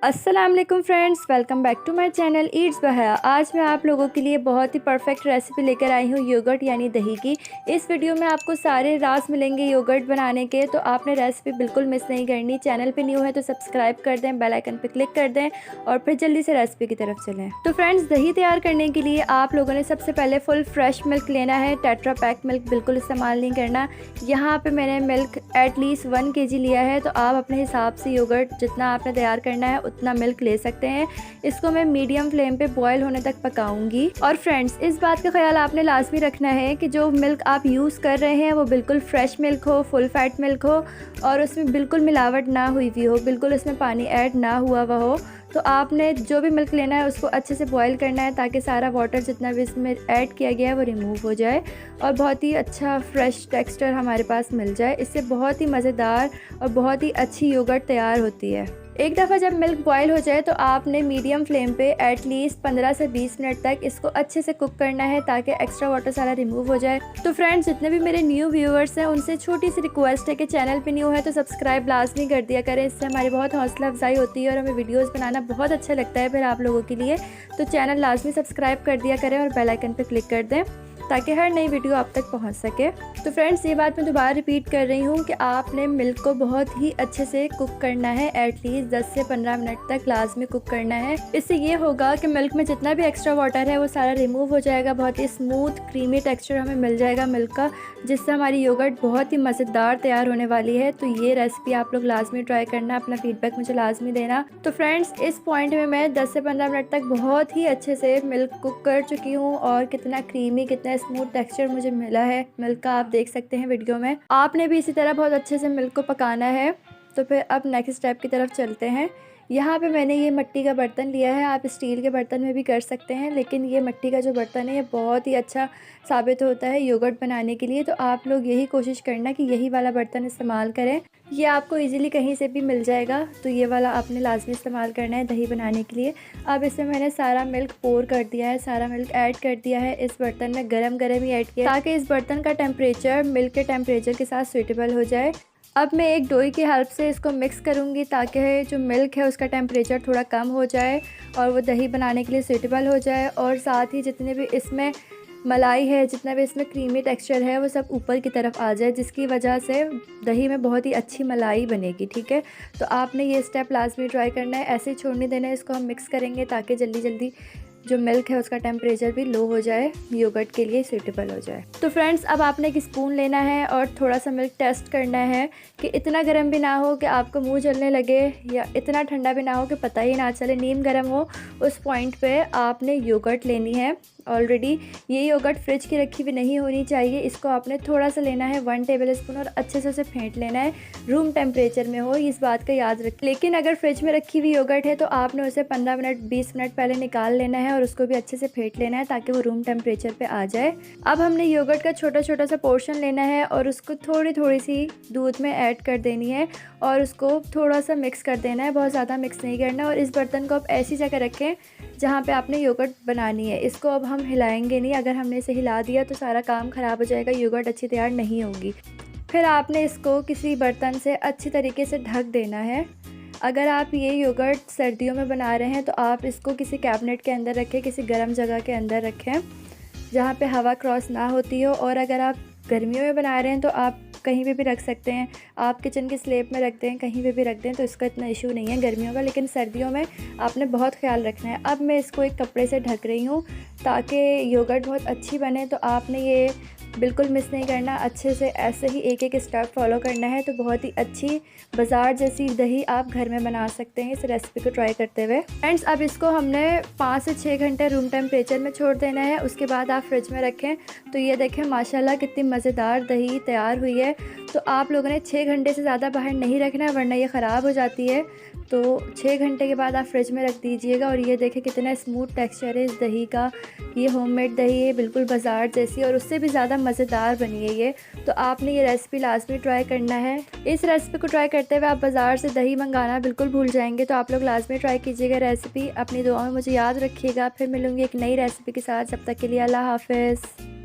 अस्सलाम वालेकुम friends, welcome back to my channel eats बहया। आज मैं आप लोगों के लिए बहुत ही परफेक्ट रेसिपी लेकर आई हूँ योगर्ट यानी दही की। इस वीडियो में आपको सारे राज मिलेंगे योगर्ट बनाने के, तो आपने रेसिपी बिल्कुल मिस नहीं करनी। चैनल पे न्यू है तो सब्सक्राइब कर दें, बेल आइकन पे क्लिक कर दें और फिर जल्दी से रेसिपी की तरफ चलें। तो फ्रेंड्स, दही तैयार करने के लिए आप लोगों ने सबसे पहले फुल फ्रेश मिल्क लेना है। टेट्रा पैक मिल्क बिल्कुल इस्तेमाल नहीं करना। यहाँ पर मैंने मिल्क एटलीस्ट 1 kg लिया है, तो आप अपने हिसाब से योगर्ट जितना आपने तैयार करना है उतना मिल्क ले सकते हैं। इसको मैं मीडियम फ्लेम पे बॉयल होने तक पकाऊंगी। और फ्रेंड्स, इस बात का ख्याल आपने लाजमी रखना है कि जो मिल्क आप यूज़ कर रहे हैं वो बिल्कुल फ्रेश मिल्क हो, फुल फैट मिल्क हो और उसमें बिल्कुल मिलावट ना हुई हुई हो, बिल्कुल उसमें पानी ऐड ना हुआ हुआ हो। तो आपने जो भी मिल्क लेना है उसको अच्छे से बॉयल करना है ताकि सारा वाटर जितना भी इसमें ऐड किया गया है वो रिमूव हो जाए और बहुत ही अच्छा फ्रेश टेक्सचर हमारे पास मिल जाए। इससे बहुत ही मज़ेदार और बहुत ही अच्छी योगर्ट तैयार होती है। एक दफ़ा जब मिल्क बॉयल हो जाए तो आपने मीडियम फ्लेम पे एटलीस्ट 15 से 20 मिनट तक इसको अच्छे से कुक करना है ताकि एक्स्ट्रा वाटर सारा रिमूव हो जाए। तो फ्रेंड्स, जितने भी मेरे न्यू व्यूअर्स हैं उनसे छोटी सी रिक्वेस्ट है कि चैनल पे न्यू है तो सब्सक्राइब लाजमी कर दिया करें। इससे हमारी बहुत हौसला अफजाई होती है और हमें वीडियोज़ बनाना बहुत अच्छा लगता है फिर आप लोगों के लिए। तो चैनल लाजमी सब्सक्राइब कर दिया करें और बेल आइकन पर क्लिक कर दें ताकि हर नई वीडियो आप तक पहुंच सके। तो फ्रेंड्स, ये बात मैं दोबारा रिपीट कर रही हूँ कि आपने मिल्क को बहुत ही अच्छे से कुक करना है। एटलीस्ट 10 से 15 मिनट तक लाजमी कुक करना है। इससे ये होगा कि मिल्क में जितना भी एक्स्ट्रा वाटर है वो सारा रिमूव हो जाएगा। बहुत ही स्मूथ क्रीमी टेक्सचर हमें मिल जाएगा मिल्क का, जिससे हमारी योगर्ट बहुत ही मज़ेदार तैयार होने वाली है। तो ये रेसिपी आप लोग लाजमी ट्राई करना, अपना फीडबैक मुझे लाजमी देना। तो फ्रेंड्स, इस पॉइंट में मैं 10 से 15 मिनट तक बहुत ही अच्छे से मिल्क कुक कर चुकी हूँ और कितना क्रीमी, कितना स्मूथ टेक्सचर मुझे मिला है मिल्क का, आप देख सकते हैं वीडियो में। आपने भी इसी तरह बहुत अच्छे से मिल्क को पकाना है। तो फिर अब नेक्स्ट स्टेप की तरफ चलते हैं। यहाँ पे मैंने ये मिट्टी का बर्तन लिया है, आप स्टील के बर्तन में भी कर सकते हैं, लेकिन ये मिट्टी का जो बर्तन है ये बहुत ही अच्छा साबित होता है योगर्ट बनाने के लिए। तो आप लोग यही कोशिश करना कि यही वाला बर्तन इस्तेमाल करें। ये आपको इजीली कहीं से भी मिल जाएगा, तो ये वाला आपने लाजमी इस्तेमाल करना है दही बनाने के लिए। अब इसमें मैंने सारा मिल्क पोर कर दिया है, सारा मिल्क ऐड कर दिया है। इस बर्तन में गरम ही ऐड किया ताकि इस बर्तन का टेम्परेचर मिल्क के टेम्परेचर के साथ सूटेबल हो जाए। अब मैं एक डोई की हेल्प से इसको मिक्स करूँगी ताकि जो मिल्क है उसका टेम्परेचर थोड़ा कम हो जाए और वो दही बनाने के लिए सूटेबल हो जाए। और साथ ही जितने भी इसमें मलाई है, जितना भी इसमें क्रीमी टेक्सचर है वो सब ऊपर की तरफ आ जाए, जिसकी वजह से दही में बहुत ही अच्छी मलाई बनेगी। ठीक है, तो आपने ये स्टेप लाजमी ट्राई करना है। ऐसे ही छोड़ने देना है, इसको हम मिक्स करेंगे ताकि जल्दी जल्दी जो मिल्क है उसका टेम्परेचर भी लो हो जाए, योगर्ट के लिए सूटेबल हो जाए। तो फ्रेंड्स, अब आपने एक स्पून लेना है और थोड़ा सा मिल्क टेस्ट करना है कि इतना गर्म भी ना हो कि आपको मुंह जलने लगे या इतना ठंडा भी ना हो कि पता ही ना चले, नीम गर्म हो। उस पॉइंट पे आपने योगर्ट लेनी है। ऑलरेडी ये योगर्ट फ्रिज की रखी हुई नहीं होनी चाहिए। इसको आपने थोड़ा सा लेना है, 1 टेबलस्पून, और अच्छे से उसे फेंट लेना है। रूम टेम्परेचर में हो, इस बात का याद रखें। लेकिन अगर फ्रिज में रखी हुई योगर्ट है तो आपने उसे 15 मिनट 20 मिनट पहले निकाल लेना है और उसको भी अच्छे से फेंट लेना है ताकि वो रूम टेम्परेचर पे आ जाए। अब हमने योगर्ट का छोटा छोटा सा पोर्शन लेना है और उसको थोड़ी थोड़ी सी दूध में ऐड कर देनी है और उसको थोड़ा सा मिक्स कर देना है, बहुत ज़्यादा मिक्स नहीं करना। और इस बर्तन को आप ऐसी जगह रखें जहाँ पे आपने योगर्ट बनानी है। इसको अब हम हिलाएंगे नहीं, अगर हमने इसे हिला दिया तो सारा काम ख़राब हो जाएगा, योगर्ट अच्छी तैयार नहीं होगी। फिर आपने इसको किसी बर्तन से अच्छी तरीके से ढक देना है। अगर आप ये योगर्ट सर्दियों में बना रहे हैं तो आप इसको किसी कैबिनेट के अंदर रखें, किसी गर्म जगह के अंदर रखें जहाँ पे हवा क्रॉस ना होती हो। और अगर आप गर्मियों में बना रहे हैं तो आप कहीं पे भी रख सकते हैं, आप किचन के स्लैब में रख दें, कहीं पे भी रख दें, तो इसका इतना इशू नहीं है गर्मियों का। लेकिन सर्दियों में आपने बहुत ख्याल रखना है। अब मैं इसको एक कपड़े से ढक रही हूँ ताकि योगर्ट बहुत अच्छी बने। तो आपने ये बिल्कुल मिस नहीं करना, अच्छे से ऐसे ही एक एक स्टेप फॉलो करना है। तो बहुत ही अच्छी बाज़ार जैसी दही आप घर में बना सकते हैं इस रेसिपी को ट्राई करते हुए। फ्रेंड्स, अब इसको हमने 5 से 6 घंटे रूम टेम्परेचर में छोड़ देना है, उसके बाद आप फ्रिज में रखें। तो ये देखें माशाल्लाह कितनी मज़ेदार दही तैयार हुई है। तो आप लोगों ने 6 घंटे से ज़्यादा बाहर नहीं रखना है वरना ये ख़राब हो जाती है। तो 6 घंटे के बाद आप फ्रिज में रख दीजिएगा। और ये देखें कितना स्मूथ टेक्सचर है इस दही का। ये होममेड दही है, बिल्कुल बाज़ार जैसी, और उससे भी ज़्यादा मज़ेदार बनी है ये। तो आपने ये रेसिपी लाजमी ट्राई करना है। इस रेसिपी को ट्राई करते हुए आप बाज़ार से दही मंगाना बिल्कुल भूल जाएंगे। तो आप लोग लाजमी ट्राई कीजिएगा रेसिपी, अपनी दुआ में मुझे याद रखिएगा। फिर मिलूँगी एक नई रेसिपी के साथ, जब तक के लिए अल्लाह हाफ़िज़।